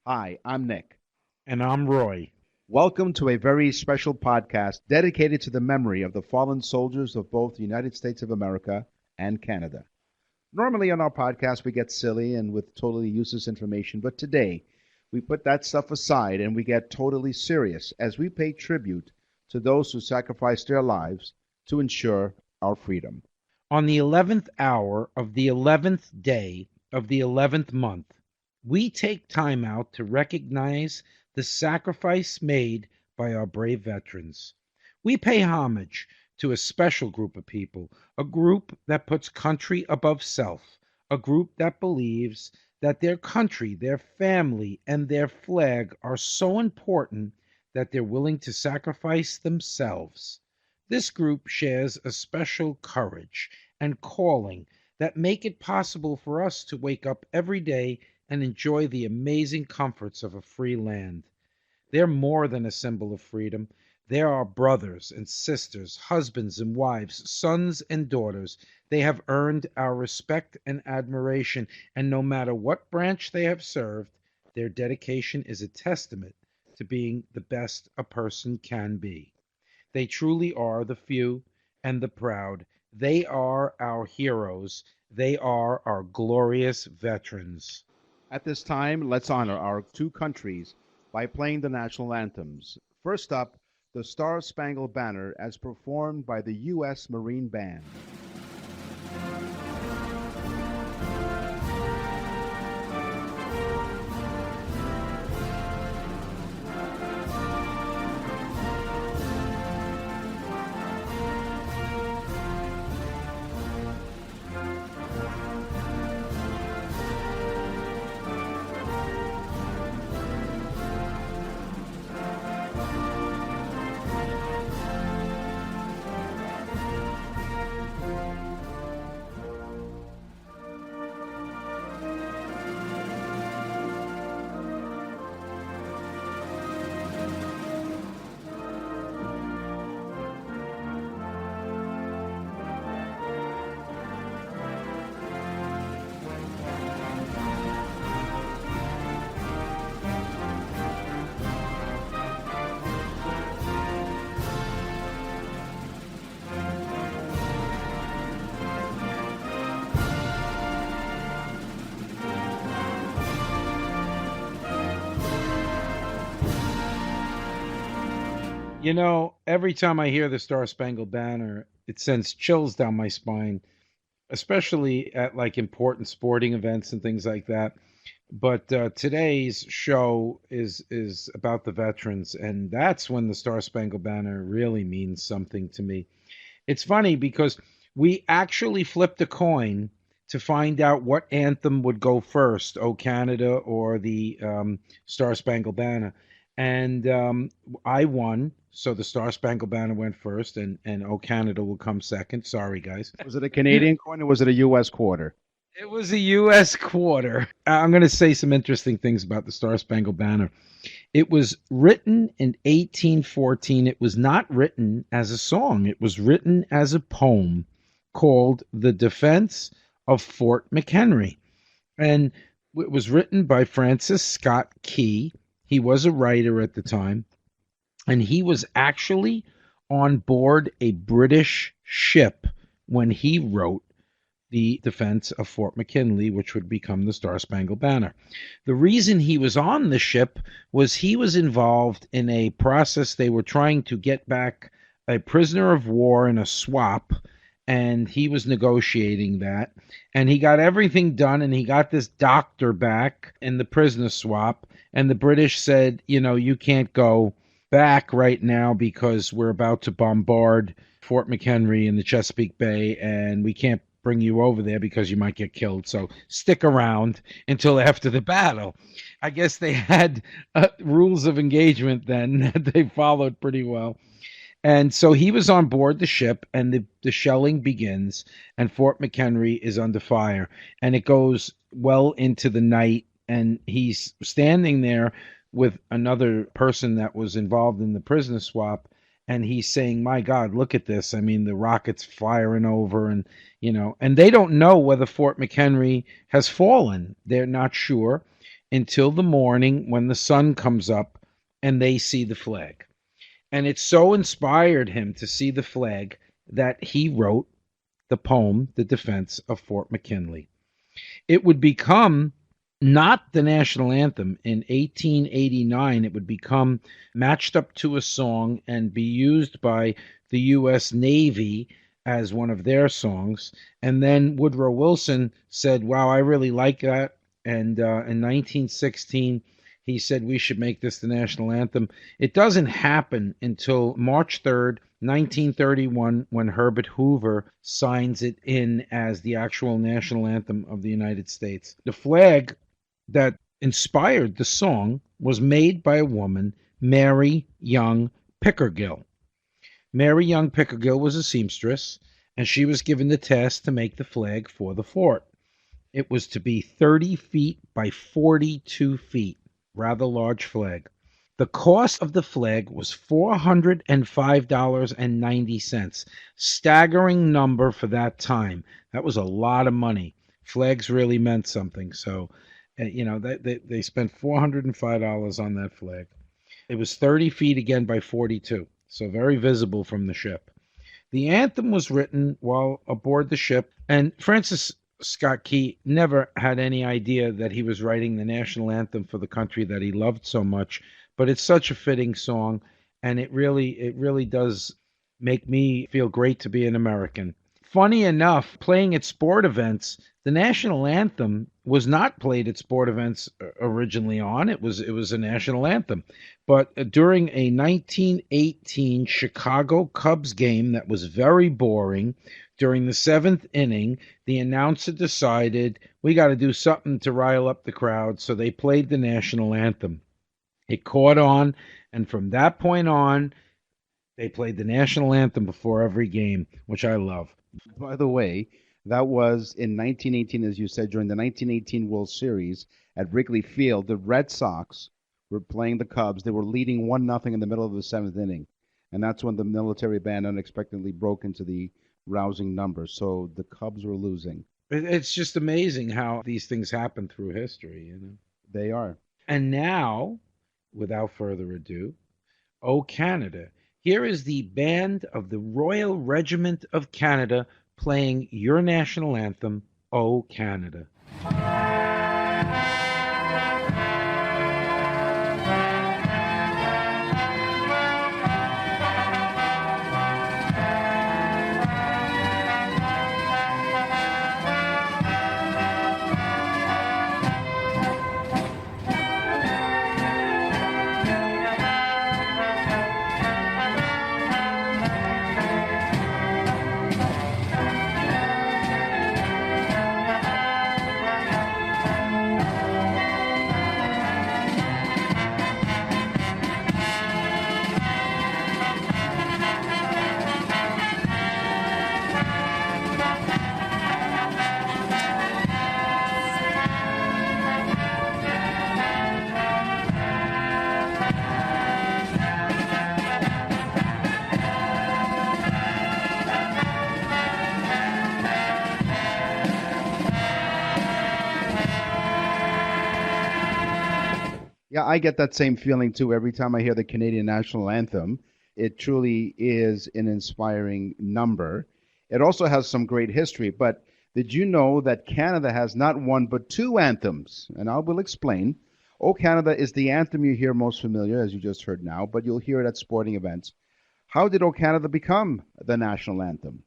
Hi, I'm Nick. And I'm Roy. Welcome to a very special podcast dedicated to the memory of the fallen soldiers of both the United States of America and Canada. Normally on our podcast, we get silly and with totally useless information, but today we put that stuff aside and we get totally serious as we pay tribute to those who sacrificed their lives to ensure our freedom. On the 11th hour of the 11th day of the 11th month, we take time out to recognize the sacrifice made by our brave veterans. We pay homage to a special group of people, a group that puts country above self, a group that believes that their country, their family, and their flag are so important that they're willing to sacrifice themselves. This group shares a special courage and calling that make it possible for us to wake up every day and enjoy the amazing comforts of a free land. They're more than a symbol of freedom. They are brothers and sisters, husbands and wives, sons and daughters. They have earned our respect and admiration, and no matter what branch they have served, their dedication is a testament to being the best a person can be. They truly are the few and the proud. They are our heroes. They are our glorious veterans. At this time, let's honor our two countries by playing the national anthems. First up, the Star Spangled Banner as performed by the U.S. Marine Band. Every time I hear the Star Spangled Banner, it sends chills down my spine, especially at like important sporting events and things like that. But today's show is about the veterans, and that's when the Star Spangled Banner really means something to me. It's funny because we actually flipped a coin to find out what anthem would go first, "O Canada" or the Star Spangled Banner, and I won. So the Star Spangled Banner went first, and "O Canada" will come second. Sorry, guys. Was it a Canadian coin or was it a U.S. quarter? It was a U.S. quarter. I'm going to say some interesting things about the Star Spangled Banner. It was written in 1814. It was not written as a song, it was written as a poem called The Defense of Fort McHenry. And it was written by Francis Scott Key. He was a writer at the time, and he was actually on board a British ship when he wrote the defense of Fort McKinley, which would become the Star Spangled Banner. The reason he was on the ship was he was involved in a process. They were trying to get back a prisoner of war in a swap, and he was negotiating that. And he got everything done, and he got this doctor back in the prisoner swap. And the British said, you can't go back right now because we're about to bombard Fort McHenry in the Chesapeake Bay, and we can't bring you over there because you might get killed. So stick around until after the battle. I guess they had rules of engagement then that they followed pretty well. And so he was on board the ship, and the shelling begins, and Fort McHenry is under fire. And it goes well into the night, and he's standing there with another person that was involved in the prisoner swap, and he's saying, "My God, look at this! I mean, the rockets firing over, and they don't know whether Fort McHenry has fallen. They're not sure." until the morning when the sun comes up and they see the flag. And it so inspired him to see the flag that he wrote the poem, The Defense of Fort McKinley. It would become not the national anthem. In 1889, it would become matched up to a song and be used by the U.S. Navy as one of their songs. And then Woodrow Wilson said, wow, I really like that. And in 1916, he said we should make this the national anthem. It doesn't happen until March 3rd, 1931, when Herbert Hoover signs it in as the actual national anthem of the United States. The flag that inspired the song was made by a woman, Mary Young Pickergill. Mary Young Pickergill was a seamstress, and she was given the task to make the flag for the fort. It was to be 30 feet by 42 feet, rather large flag. The cost of the flag was $405.90, staggering number for that time. That was a lot of money. Flags really meant something. So, they spent $405 on that flag. It was 30 feet again by 42, so very visible from the ship. The anthem was written while aboard the ship, and Francis Scott Key never had any idea that he was writing the national anthem for the country that he loved so much. But it's such a fitting song, and it really does make me feel great to be an American. Funny enough, playing at sport events, the national anthem was not played at sport events originally on. It was a national anthem. But during a 1918 Chicago Cubs game that was very boring, during the 7th inning, the announcer decided we got to do something to rile up the crowd, so they played the national anthem. It caught on, and from that point on, they played the national anthem before every game, which I love. By the way, that was in 1918, as you said, during the 1918 World Series at Wrigley Field. The Red Sox were playing the Cubs. They were leading 1-0 in the middle of the 7th inning, and that's when the military band unexpectedly broke into the rousing numbers. So the Cubs were losing. It's just amazing how these things happen through history, They are. And now, without further ado, O Canada. Here is the band of the Royal Regiment of Canada playing your national anthem, O Canada. Yeah, I get that same feeling too every time I hear the Canadian national anthem. It truly is an inspiring number. It also has some great history, but did you know that Canada has not one but two anthems? And I will explain. O Canada is the anthem you hear most familiar, as you just heard now, but you'll hear it at sporting events. How did O Canada become the national anthem?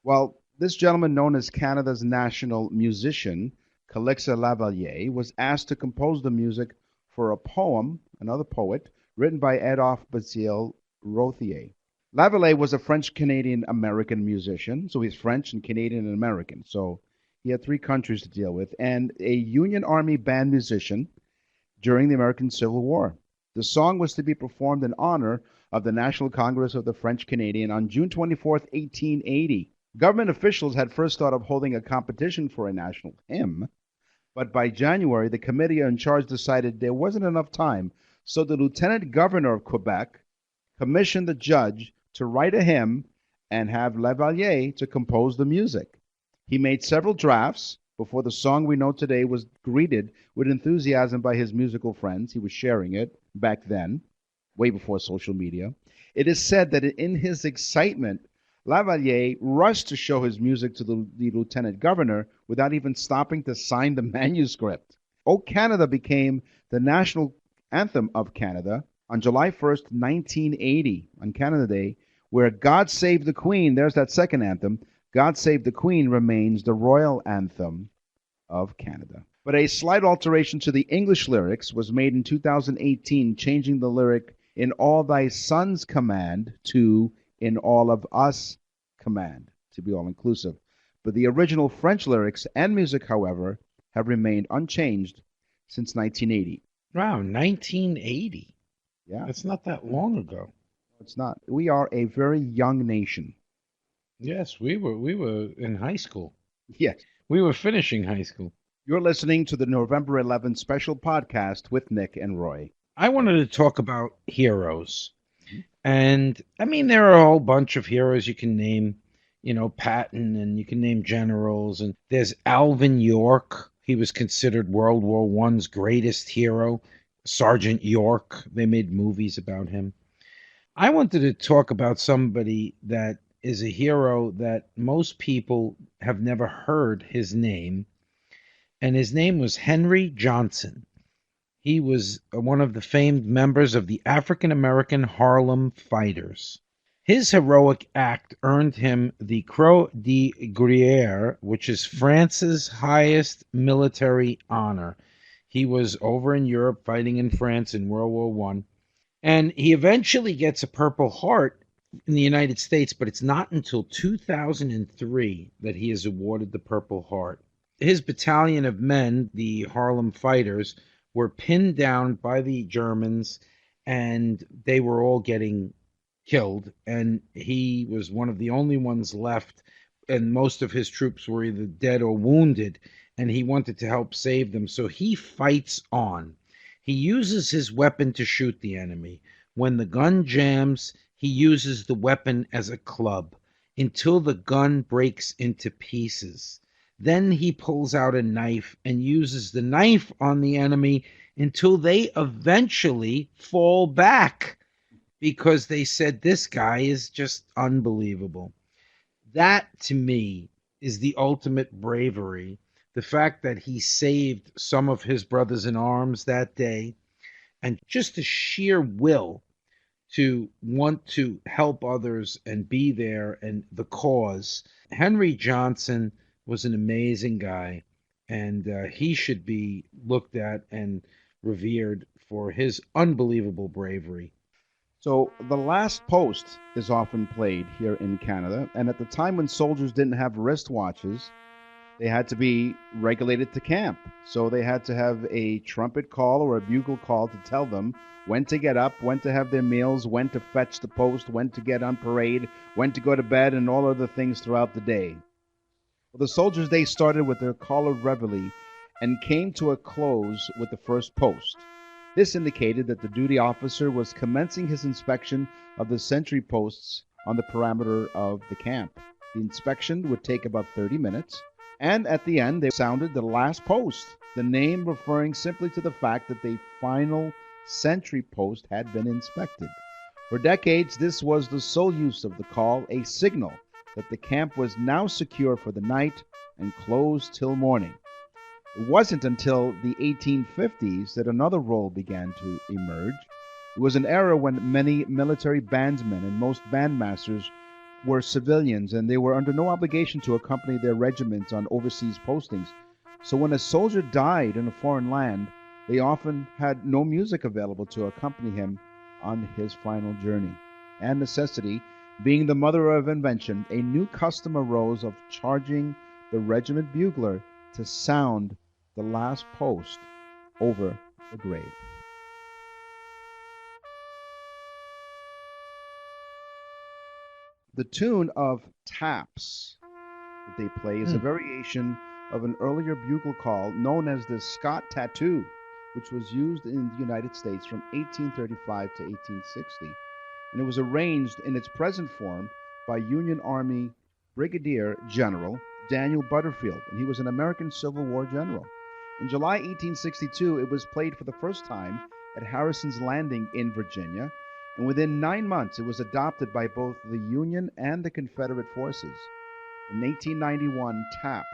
Well, this gentleman known as Canada's national musician, Calixa Lavalier, was asked to compose the music for a poem, another poet, written by Adolphe Basile Rothier. Lavalier was a French-Canadian-American musician, so he's French and Canadian and American, so he had three countries to deal with, and a Union Army band musician during the American Civil War. The song was to be performed in honor of the National Congress of the French Canadian on June 24, 1880. Government officials had first thought of holding a competition for a national hymn, but by January, the committee in charge decided there wasn't enough time, so the lieutenant governor of Quebec commissioned the judge to write a hymn and have Lavalier to compose the music. He made several drafts, Before the song we know today was greeted with enthusiasm by his musical friends, he was sharing it back then, way before social media. It is said that in his excitement, Lavalier rushed to show his music to the lieutenant governor without even stopping to sign the manuscript. "O Canada" became the national anthem of Canada on July 1st, 1980, on Canada Day, where "God Save the Queen," there's that second anthem, "God Save the Queen" remains the royal anthem of Canada. But a slight alteration to the English lyrics was made in 2018, changing the lyric "in all thy sons command" to "in all of us command," to be all inclusive. But the original French lyrics and music, however, have remained unchanged since 1980. Wow, 1980. Yeah, That's not that long ago. it's not. We are a very young nation. Yes, we were in high school. Yes. We were finishing high school. You're listening to the November 11th special podcast with Nick and Roy. I wanted to talk about heroes. And I mean, there are a whole bunch of heroes you can name, Patton, and you can name generals. And there's Alvin York. He was considered World War One's greatest hero. Sergeant York. They made movies about him. I wanted to talk about somebody that is a hero that most people have never heard his name. And his name was Henry Johnson. He was one of the famed members of the African American Harlem Fighters. His heroic act earned him the Croix de Guerre, which is France's highest military honor. He was over in Europe fighting in France in World War One, and he eventually gets a Purple Heart in the United States, but it's not until 2003 that he is awarded the Purple Heart. His battalion of men, the Harlem Fighters, were pinned down by the Germans, and they were all getting killed, and he was one of the only ones left, and most of his troops were either dead or wounded, and he wanted to help save them, so he fights on. He uses his weapon to shoot the enemy. When the gun jams, he uses the weapon as a club until the gun breaks into pieces. Then he pulls out a knife and uses the knife on the enemy until they eventually fall back because they said, "This guy is just unbelievable." That, to me, is the ultimate bravery. The fact that he saved some of his brothers in arms that day, and just the sheer will to want to help others and be there and the cause. Henry Johnson was an amazing guy, and he should be looked at and revered for his unbelievable bravery. So, The Last Post is often played here in Canada, and at the time when soldiers didn't have wristwatches, they had to be regulated to camp. So they had to have a trumpet call or a bugle call to tell them when to get up, when to have their meals, when to fetch the post, when to get on parade, when to go to bed, and all other things throughout the day. Well, the soldiers' day started with their call of reveille and came to a close with the first post. This indicated that the duty officer was commencing his inspection of the sentry posts on the perimeter of the camp. The inspection would take about 30 minutes, and at the end they sounded the last post, the name referring simply to the fact that the final sentry post had been inspected. For decades, this was the sole use of the call, a signal that the camp was now secure for the night and closed till morning. It wasn't until the 1850s that another role began to emerge. It was an era when many military bandsmen and most bandmasters were civilians, and they were under no obligation to accompany their regiments on overseas postings. So when a soldier died in a foreign land, they often had no music available to accompany him on his final journey. And necessity, being the mother of invention, a new custom arose of charging the regiment bugler to sound the last post over the grave. The tune of taps that they play is a variation of an earlier bugle call known as the Scott Tattoo, which was used in the United States from 1835 to 1860, and it was arranged in its present form by Union Army Brigadier General Daniel Butterfield, and he was an American Civil War general. In July 1862, it was played for the first time at Harrison's Landing in Virginia, and within 9 months it was adopted by both the Union and the Confederate forces. In 1891, taps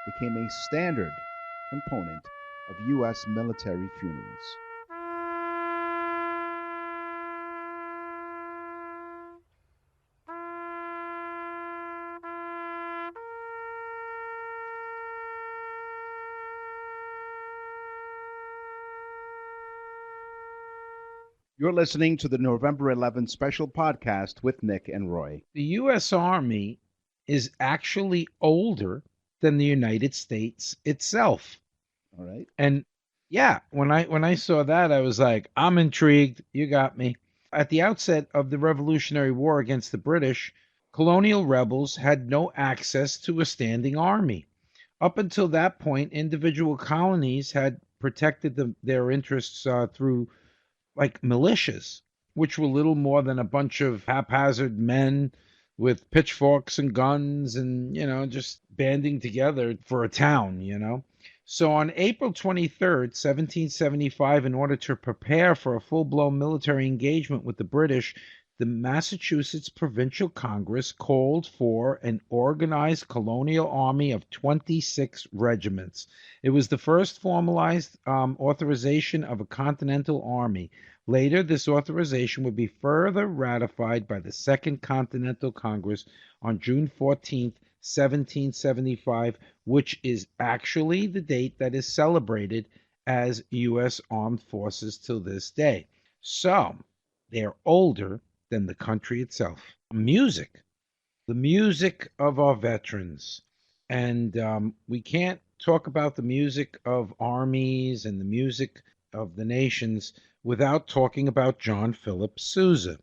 became a standard component of U.S. military funerals. You're listening to the November 11th special podcast with Nick and Roy. The U.S. Army is actually older than the United States itself. All right. And yeah, when I saw that, I was like, I'm intrigued. You got me. At the outset of the Revolutionary War against the British, colonial rebels had no access to a standing army. Up until that point, individual colonies had protected their interests through like militias, which were little more than a bunch of haphazard men with pitchforks and guns and, just banding together for a town. So on April 23rd, 1775, in order to prepare for a full-blown military engagement with the British, the Massachusetts Provincial Congress called for an organized colonial army of 26 regiments. It was the first formalized authorization of a continental army. Later, this authorization would be further ratified by the Second Continental Congress on June 14th, 1775, which is actually the date that is celebrated as U.S. Armed Forces till this day. So, they're older than the country itself. Music, the music of our veterans. And we can't talk about the music of armies and the music of the nations without talking about John Philip Sousa.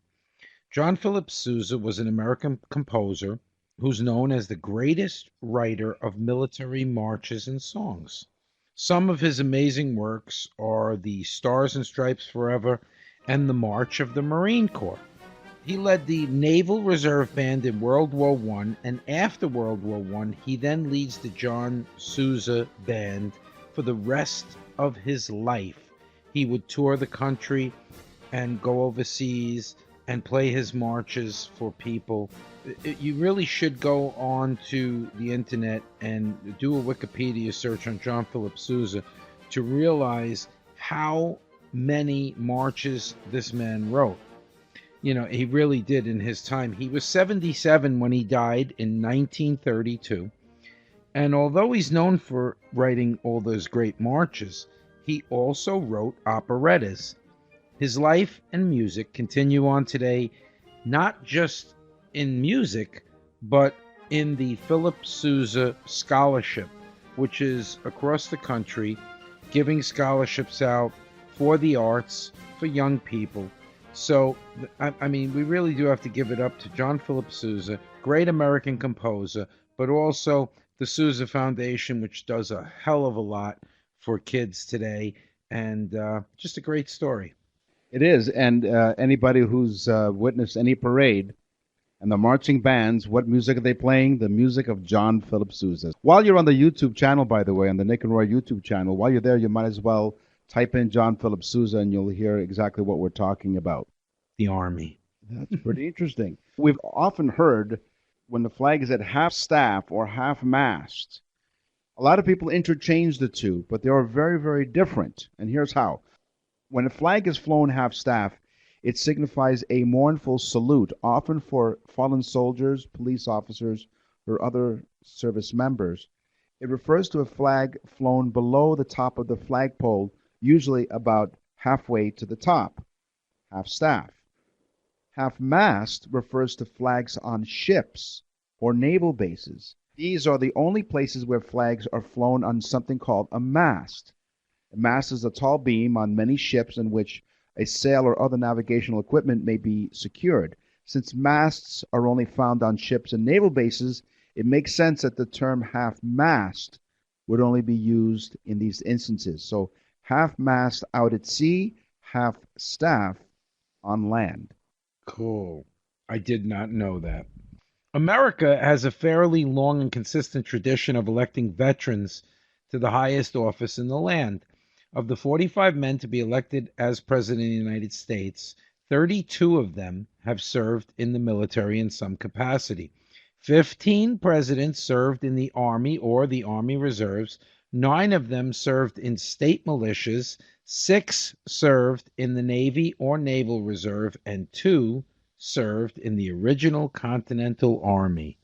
John Philip Sousa was an American composer who's known as the greatest writer of military marches and songs. Some of his amazing works are the Stars and Stripes Forever and the March of the Marine Corps. He led the Naval Reserve Band in World War I, and after World War I, he then leads the John Sousa Band for the rest of his life. He would tour the country and go overseas and play his marches for people. You really should go on to the internet and do a Wikipedia search on John Philip Sousa to realize how many marches this man wrote. He really did in his time. He was 77 when he died in 1932. And although he's known for writing all those great marches, he also wrote operettas. His life and music continue on today, not just in music, but in the Philip Sousa Scholarship, which is across the country, giving scholarships out for the arts, for young people. So, we really do have to give it up to John Philip Sousa, great American composer, but also the Sousa Foundation, which does a hell of a lot for kids today, and just a great story. It is, and anybody who's witnessed any parade and the marching bands, what music are they playing? The music of John Philip Sousa. While you're on the YouTube channel, by the way, on the Nick and Roy YouTube channel, while you're there, you might as well type in John Philip Sousa and you'll hear exactly what we're talking about. The Army. That's pretty interesting. We've often heard when the flag is at half staff or half mast, a lot of people interchange the two, but they are very, very different. And here's how. When a flag is flown half staff, it signifies a mournful salute, often for fallen soldiers, police officers, or other service members. It refers to a flag flown below the top of the flagpole, usually about halfway to the top, half staff. Half mast refers to flags on ships or naval bases. These are the only places where flags are flown on something called a mast. A mast is a tall beam on many ships in which a sail or other navigational equipment may be secured. Since masts are only found on ships and naval bases, it makes sense that the term half-mast would only be used in these instances. So half-mast out at sea, half-staff on land. Cool. I did not know that. America has a fairly long and consistent tradition of electing veterans to the highest office in the land. Of the 45 men to be elected as President of the United States, 32 of them have served in the military in some capacity. 15 presidents served in the Army or the Army Reserves. 9 of them served in state militias. 6 served in the Navy or Naval Reserve, and 2 served in the original Continental Army.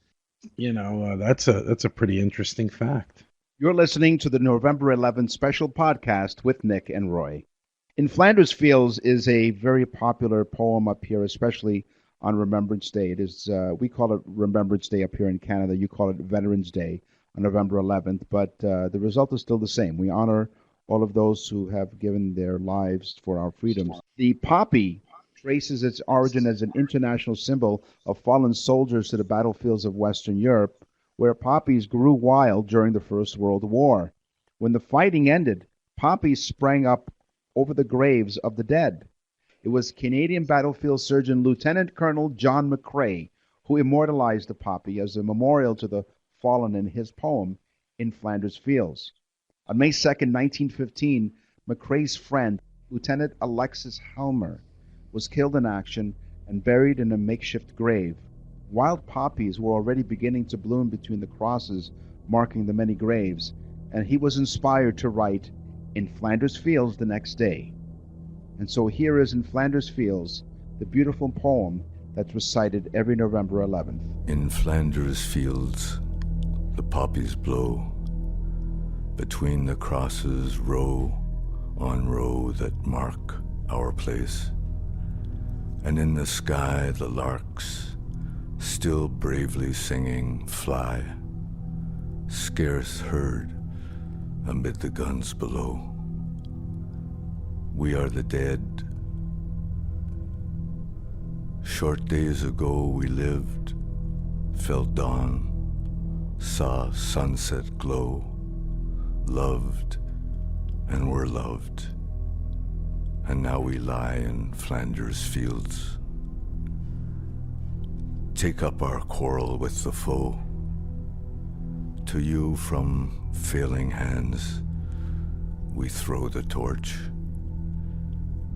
That's a pretty interesting fact. You're listening to the November 11th special podcast with Nick and Roy. In Flanders Fields is a very popular poem up here, especially on Remembrance Day. It is we call it Remembrance Day up here in Canada. You call it Veterans Day on November 11th, but the result is still the same. We honor all of those who have given their lives for our freedoms. The poppy traces its origin as an international symbol of fallen soldiers to the battlefields of Western Europe, where poppies grew wild during the First World War. When the fighting ended, poppies sprang up over the graves of the dead. It was Canadian battlefield surgeon Lieutenant Colonel John McCrae who immortalized the poppy as a memorial to the fallen in his poem, In Flanders Fields. On May 2nd, 1915, McCrae's friend, Lieutenant Alexis Helmer, was killed in action and buried in a makeshift grave. Wild poppies were already beginning to bloom between the crosses marking the many graves, and he was inspired to write In Flanders Fields the next day. And so here is In Flanders Fields, the beautiful poem that's recited every November 11th. In Flanders fields the poppies blow, between the crosses row on row that mark our place. And in the sky the larks, still bravely singing, fly, scarce heard amid the guns below. We are the dead. Short days ago we lived, felt dawn, saw sunset glow, loved and were loved. And now we lie in Flanders fields. Take up our quarrel with the foe. To you from failing hands we throw the torch.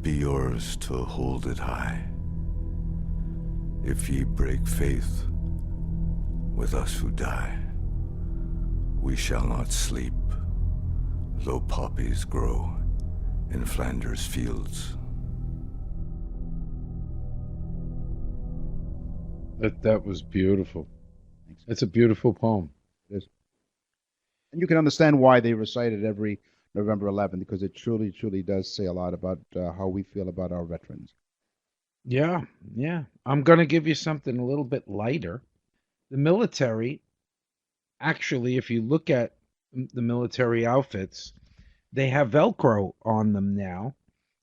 Be yours to hold it high. If ye break faith with us who die, we shall not sleep, though poppies grow in Flanders fields. That was beautiful. It's a beautiful poem. It is. And you can understand why they recite it every November 11th, because it truly, truly does say a lot about how we feel about our veterans. Yeah, yeah. I'm going to give you something a little bit lighter. The military, actually, if you look at the military outfits, they have Velcro on them now.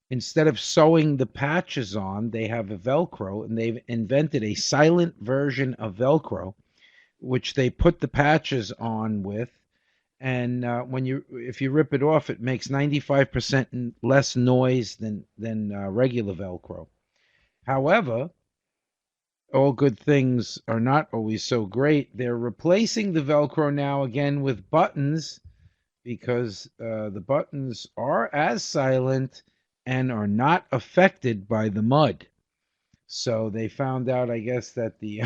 Instead of sewing the patches on, they have a Velcro, and they've invented a silent version of Velcro, which they put the patches on with. And if you rip it off, it makes 95% less noise than regular Velcro. However, all good things are not always so great. They're replacing the Velcro now again with buttons, because the buttons are as silent and are not affected by the mud. So they found out, I guess, that the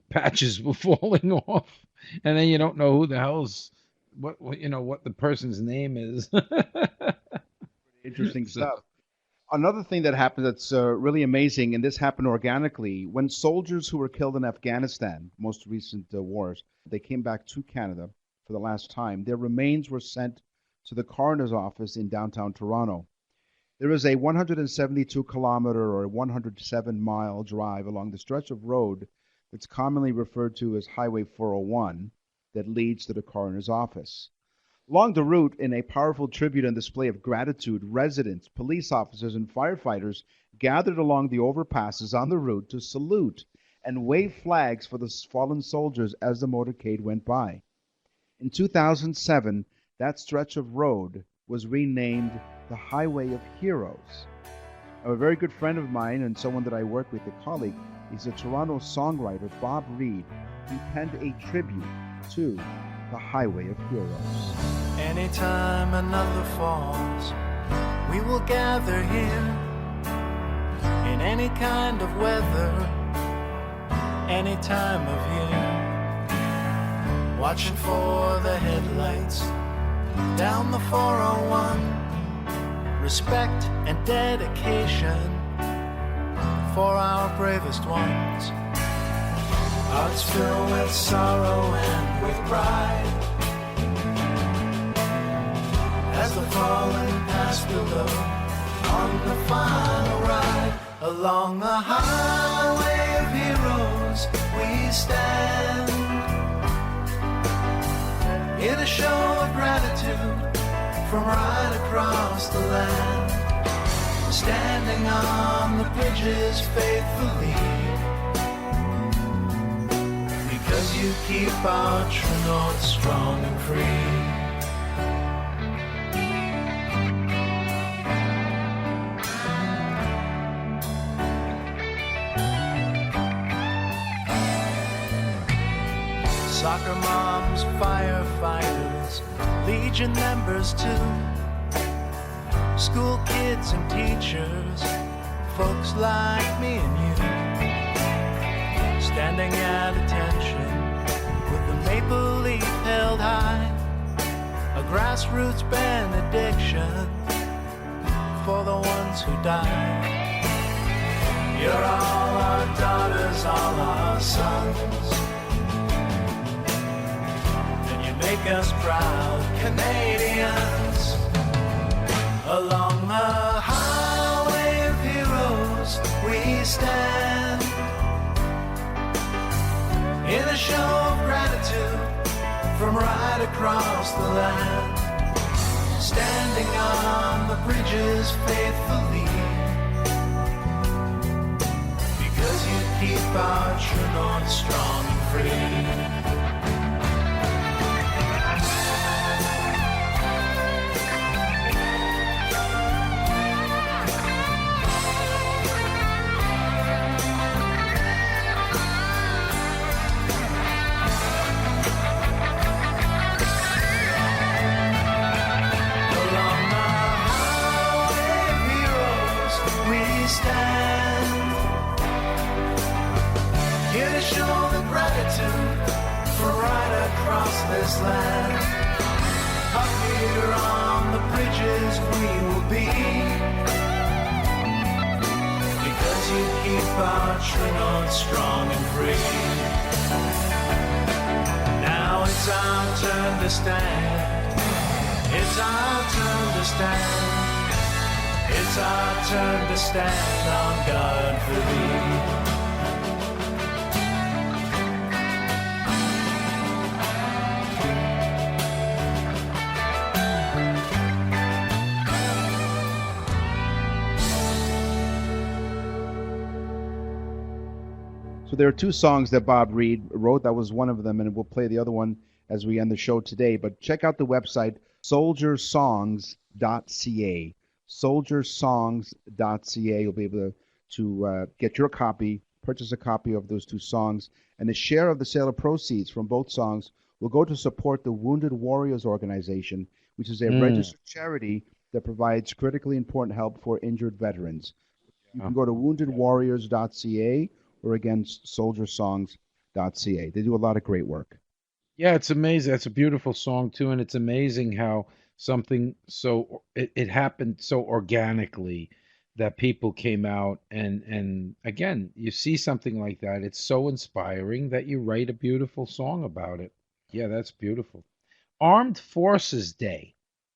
patches were falling off, and then you don't know who the hell's what the person's name is. Interesting stuff. Another thing that happened that's really amazing, and this happened organically, when soldiers who were killed in Afghanistan, most recent wars, they came back to Canada for the last time, their remains were sent to the coroner's office in downtown Toronto. There is a 172-kilometer or 107-mile drive along the stretch of road that's commonly referred to as Highway 401 that leads to the coroner's office. Along the route, in a powerful tribute and display of gratitude, residents, police officers, and firefighters gathered along the overpasses on the route to salute and wave flags for the fallen soldiers as the motorcade went by. In 2007, that stretch of road was renamed the Highway of Heroes. A very good friend of mine and someone that I work with, a colleague, He's a Toronto songwriter, Bob Reed. He penned a tribute to the Highway of Heroes. Anytime another falls, we will gather here in any kind of weather, any time of year, watching for the headlights down the 401. Respect and dedication for our bravest ones. Hearts filled with sorrow and with pride as the fallen pass below on the final ride. Along the highway of heroes we stand in a show of gratitude from right across the land, standing on the bridges faithfully, because you keep our true north strong and free. Soccer moms, firefighters, Legion members too, school kids and teachers, folks like me and you, standing at attention with the maple leaf held high, a grassroots benediction for the ones who died. You're all our daughters, all our sons, make us proud Canadians. Along the highway of heroes we stand in a show of gratitude from right across the land, standing on the bridges faithfully, because you keep our true north strong and free. This land, up here on the bridges we will be, because you keep our true north strong and free. Now it's our turn to stand, it's our turn to stand, it's our turn to stand on guard for thee. So there are two songs that Bob Reed wrote. That was one of them, and we'll play the other one as we end the show today. But check out the website, soldiersongs.ca. Soldiersongs.ca. You'll be able to get your copy, purchase a copy of those two songs, and a share of the sale of proceeds from both songs will go to support the Wounded Warriors Organization, which is a registered charity that provides critically important help for injured veterans. You can go to woundedwarriors.ca or again, soldiersongs.ca. They do a lot of great work. Yeah, it's amazing. That's a beautiful song, too, and it's amazing how something it happened so organically that people came out, and again, you see something like that, it's so inspiring that you write a beautiful song about it. Yeah, that's beautiful. Armed Forces Day.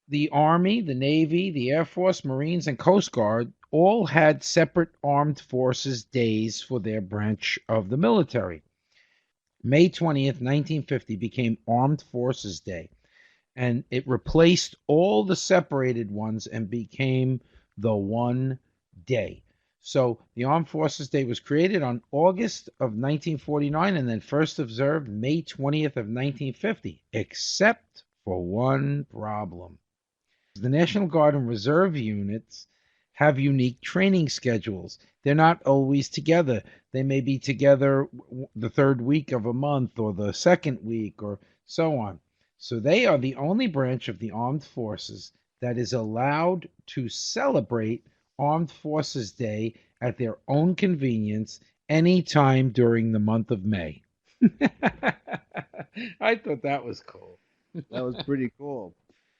The Army, the Navy, the Air Force, Marines, and Coast Guard all had separate armed forces days for their branch of the military. May 20th, 1950 became Armed Forces Day, and it replaced all the separated ones and became the one day. So the Armed Forces Day was created on August of 1949 and then first observed May 20th of 1950, except for one problem. The National Guard and Reserve units have unique training schedules. They're not always together. They may be together the third week of a month or the second week or so on. So they are the only branch of the armed forces that is allowed to celebrate Armed Forces Day at their own convenience anytime during the month of May. I thought that was cool. That was pretty cool.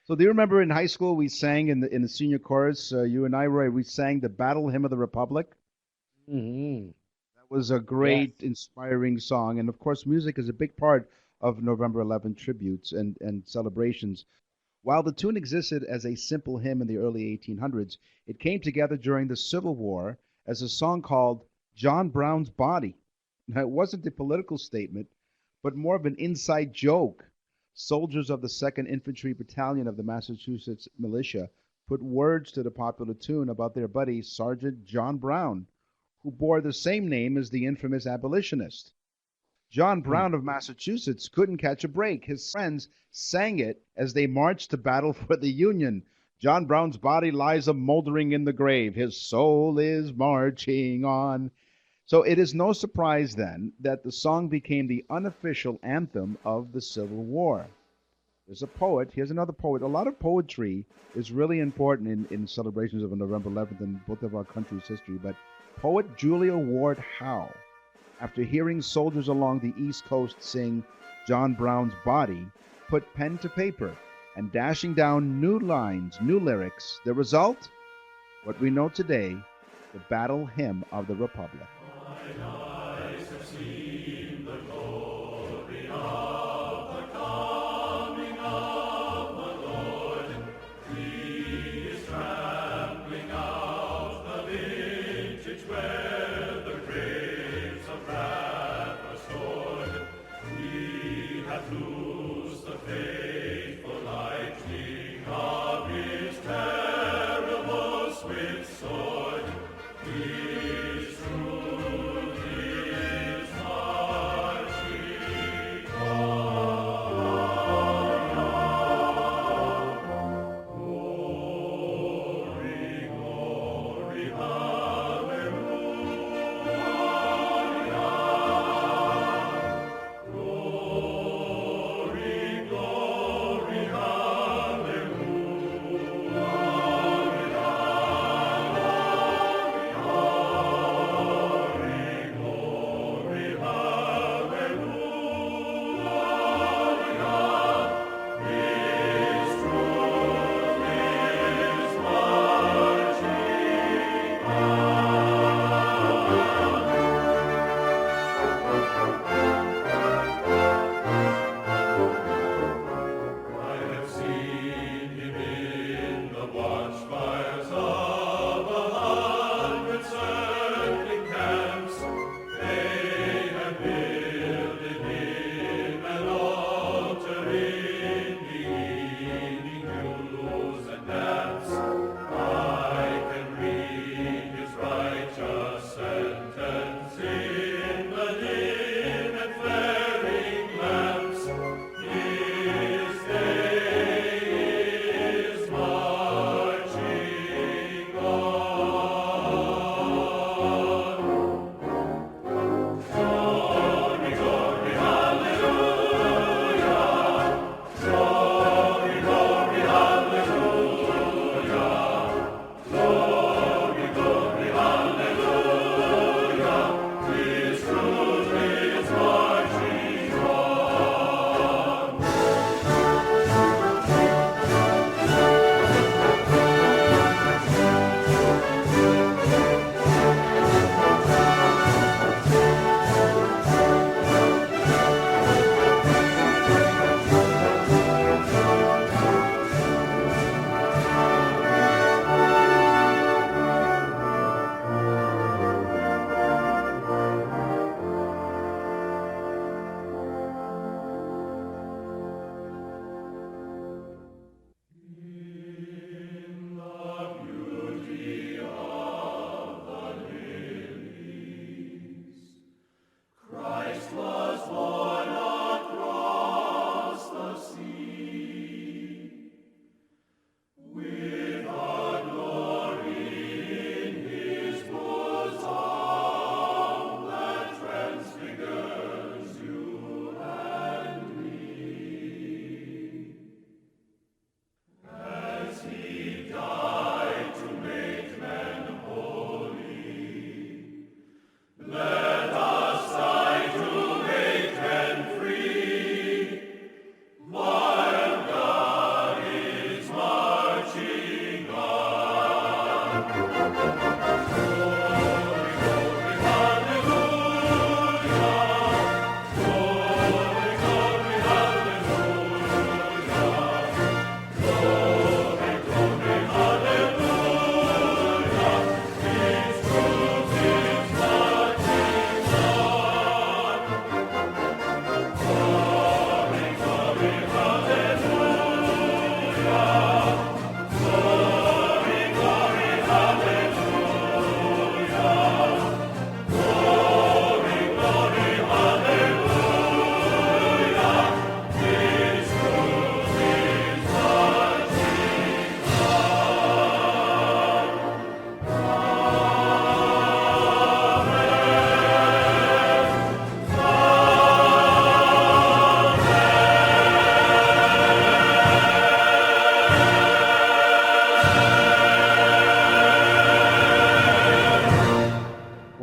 So, do you remember in high school we sang in the senior chorus? You and I, Roy, we sang the Battle Hymn of the Republic. Mm-hmm. That was a great, inspiring song, and of course, music is a big part of November 11 tributes and celebrations. While the tune existed as a simple hymn in the early 1800s, it came together during the Civil War as a song called John Brown's Body. Now, it wasn't a political statement, but more of an inside joke. Soldiers of the 2nd Infantry Battalion of the Massachusetts Militia put words to the popular tune about their buddy, Sergeant John Brown, who bore the same name as the infamous abolitionist. John Brown of Massachusetts couldn't catch a break. His friends sang it as they marched to battle for the Union. John Brown's body lies a moldering in the grave. His soul is marching on. So it is no surprise then that the song became the unofficial anthem of the Civil War. There's a poet, here's another poet. A lot of poetry is really important in celebrations of November 11th in both of our country's history, but poet Julia Ward Howe, after hearing soldiers along the East Coast sing John Brown's Body, put pen to paper and dashing down new lines, new lyrics. The result? What we know today, the Battle Hymn of the Republic.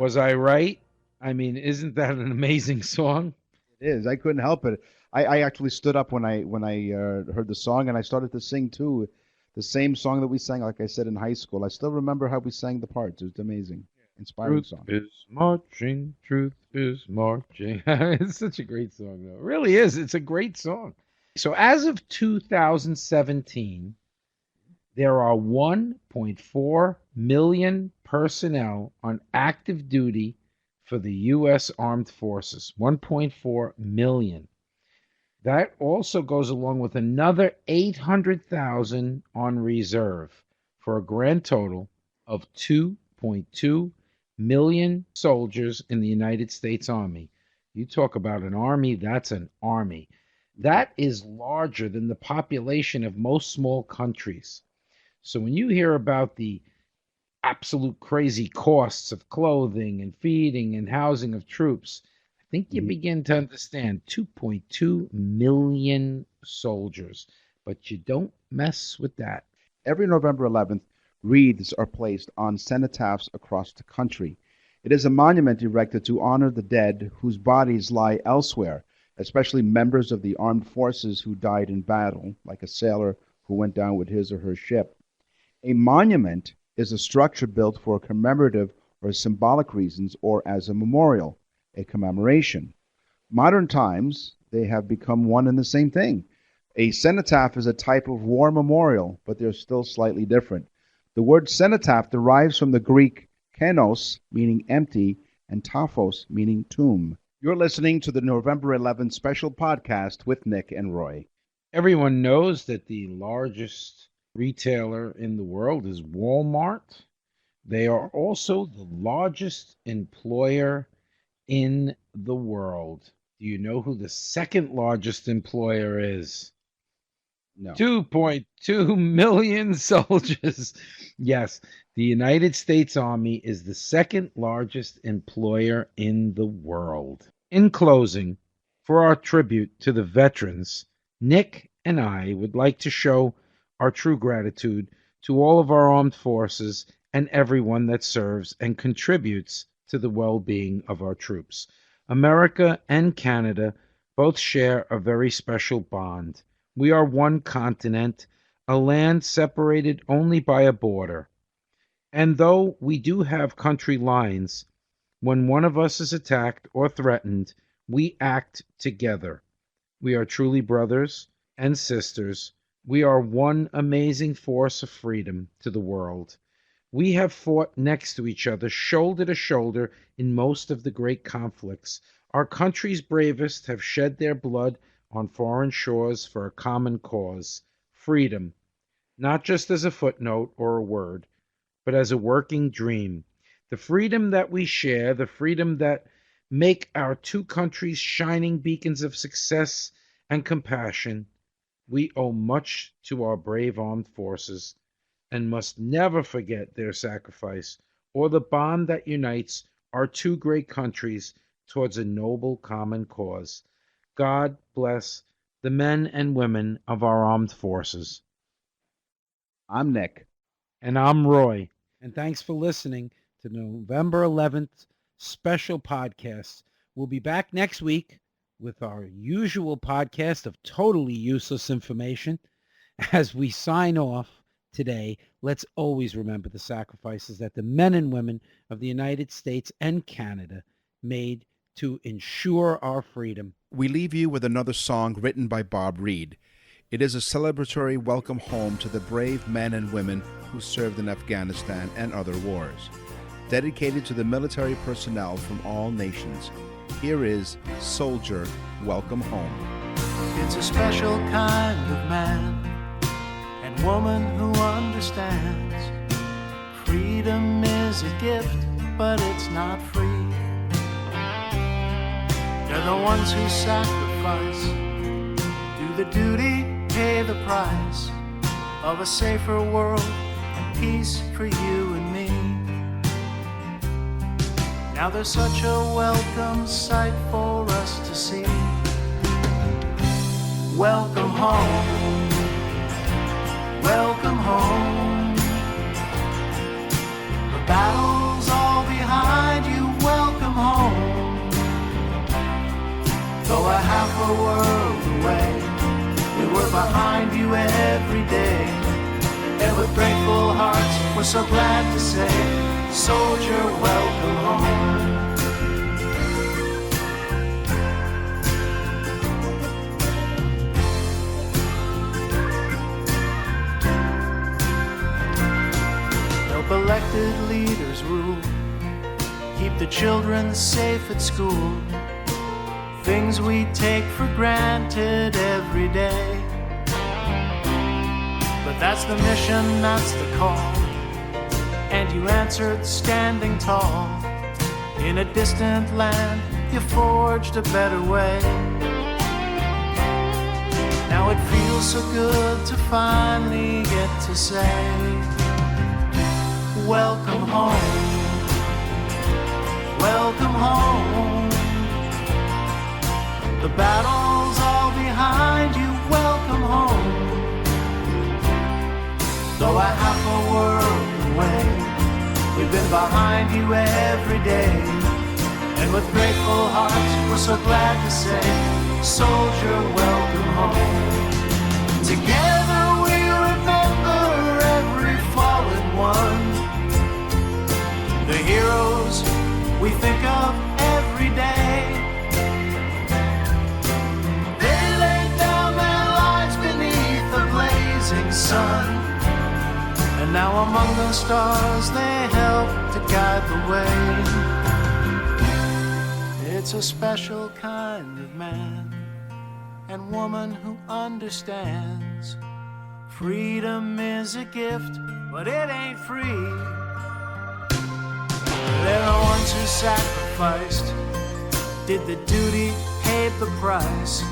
Was I right? I mean, isn't that an amazing song? It is. I couldn't help it. I actually stood up when I heard the song, and I started to sing too. The same song that we sang, like I said, in high school. I still remember how we sang the parts. It was amazing, inspiring Truth song. is marching, truth is marching. It's such a great song, though. It really is. It's a great song. So as of 2017, there are 1.4 million personnel on active duty for the U.S. Armed Forces. 1.4 million. That also goes along with another 800,000 on reserve for a grand total of 2.2 million soldiers in the United States Army. You talk about an army, that's an army. That is larger than the population of most small countries. So when you hear about the absolute crazy costs of clothing and feeding and housing of troops, I think you begin to understand 2.2 million soldiers. But you don't mess with that. Every November 11th, wreaths are placed on cenotaphs across the country. It is a monument erected to honor the dead whose bodies lie elsewhere, especially members of the armed forces who died in battle, like a sailor who went down with his or her ship. A monument is a structure built for commemorative or symbolic reasons or as a memorial, a commemoration. Modern times, they have become one and the same thing. A cenotaph is a type of war memorial, but they're still slightly different. The word cenotaph derives from the Greek kenos, meaning empty, and taphos, meaning tomb. You're listening to the November 11th special podcast with Nick and Roy. Everyone knows that the largest retailer in the world is Walmart. They are also the largest employer in the world. Do you know who the second largest employer is? No. 2.2 million soldiers. Yes, the United States Army is the second largest employer in the world. In closing, for our tribute to the veterans, Nick and I would like to show our true gratitude to all of our armed forces and everyone that serves and contributes to the well-being of our troops. America and Canada both share a very special bond. We are one continent, a land separated only by a border. And though we do have country lines, when one of us is attacked or threatened, we act together. We are truly brothers and sisters. We are one amazing force of freedom to the world. We have fought next to each other, shoulder to shoulder, in most of the great conflicts. Our country's bravest have shed their blood on foreign shores for a common cause, freedom, not just as a footnote or a word, but as a working dream. The freedom that we share, the freedom that make our two countries shining beacons of success and compassion. We owe much to our brave armed forces and must never forget their sacrifice or the bond that unites our two great countries towards a noble common cause. God bless the men and women of our armed forces. I'm Nick. And I'm Roy. And thanks for listening to November 11th special podcast. We'll be back next week with our usual podcast of totally useless information. As we sign off today, let's always remember the sacrifices that the men and women of the United States and Canada made to ensure our freedom. We leave you with another song written by Bob Reed. It is a celebratory welcome home to the brave men and women who served in Afghanistan and other wars. Dedicated to the military personnel from all nations, here is Soldier, Welcome Home. It's a special kind of man and woman who understands freedom is a gift, but it's not free. They're the ones who sacrifice, do the duty, pay the price of a safer world and peace for you and me. Now there's such a welcome sight for us to see. Welcome home, welcome home. The battle's all behind you. a world away. We were behind you every day. And with grateful hearts, we're so glad to say, soldier, welcome home. Elected leaders rule, keep the children safe at school. Things we take for granted every day. But that's the mission, that's the call. And you answered standing tall. In a distant land, you forged a better way. Now it feels so good to finally get to say, welcome home, welcome home. The battle's all behind you, welcome home. Though a half a world away, we've been behind you every day. And with grateful hearts, we're so glad to say, soldier, welcome home. Together we remember every fallen one, the heroes we think of every day. They laid down their lives beneath the blazing sun, and now among the stars they help to guide the way. It's a special kind of man and woman who understands. Freedom is a gift, but it ain't free. They're the ones who sacrificed, did the duty, paid the price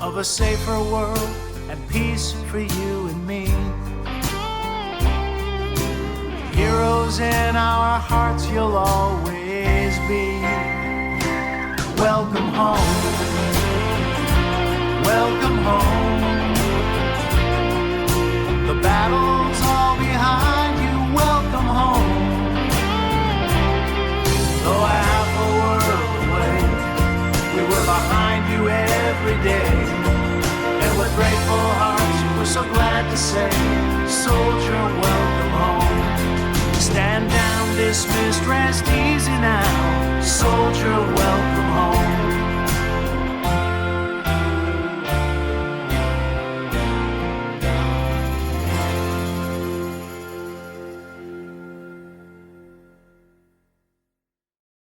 of a safer world and peace for you and me. Heroes in our hearts you'll always be. Welcome home, welcome home. The battle's all behind you, welcome home. Though a half a world away, we were behind you every day. And with grateful hearts, we're so glad to say, soldier, welcome home. Stand down, dismissed, rest easy now. Soldier, welcome